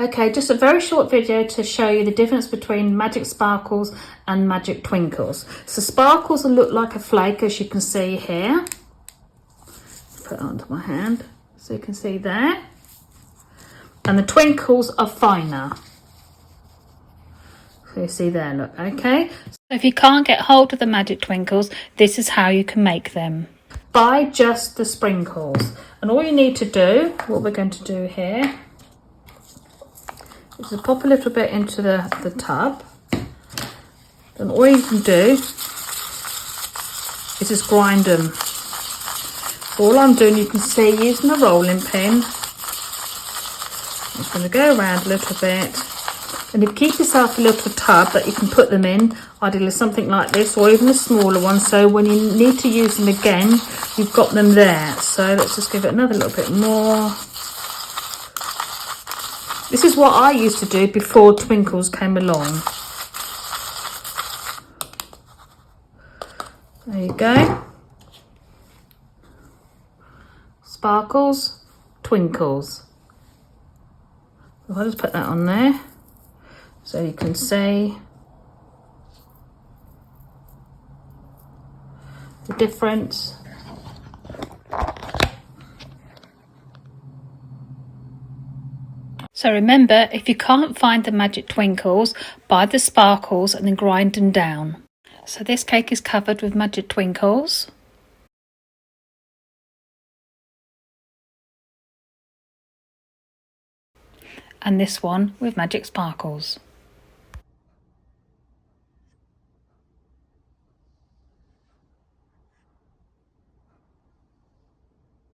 Okay, just a very short video to show you the difference between Magic Sparkles and Magic Twinkles. So Sparkles will look like a flake, as you can see here. Put it onto my hand so you can see there. And the Twinkles are finer. So you see there, look, okay. So if you can't get hold of the Magic Twinkles, this is how you can make them. Buy just the sprinkles. And all you need to do, what we're going to do here, is to pop a little bit into the tub. Then all you can do is just grind them. All I'm doing, you can see, using a rolling pin. I'm just going to go around a little bit. And you keep yourself a little tub that you can put them in, ideally something like this, or even a smaller one, so when you need to use them again, you've got them there. So let's just give it another little bit more. This is what I used to do before Twinkles came along. There you go. Sparkles, Twinkles. So I'll just put that on there so you can see the difference. So remember, if you can't find the Magic Twinkles, buy the Sparkles and then grind them down. So this cake is covered with Magic Twinkles. And this one with Magic Sparkles.